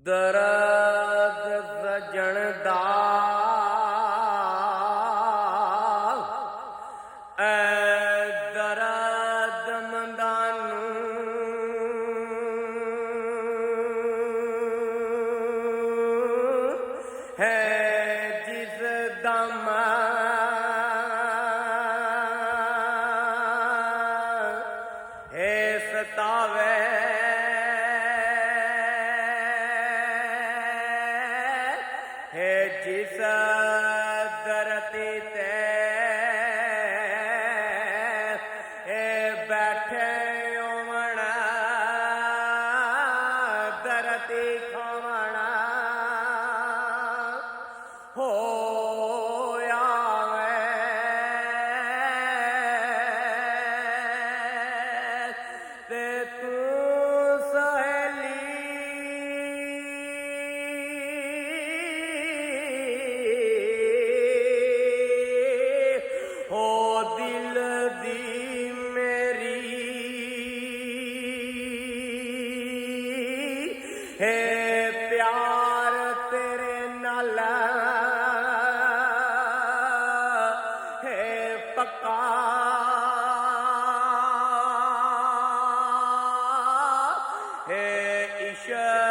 ਦਰਦ ਸਜਣ ਦਾ ਐ ਦਰਦ ਮੰਦਾਂ ਨੂੰ ਹੈ ਜਿਸ ਦਮ ਹੈ ਸਤਾਵੇ है जिस धरती ते बैठे ओवण धरती खावण हो ते तू दिल दी मेरी है प्यार तेरे नाल है पक्का है इश्क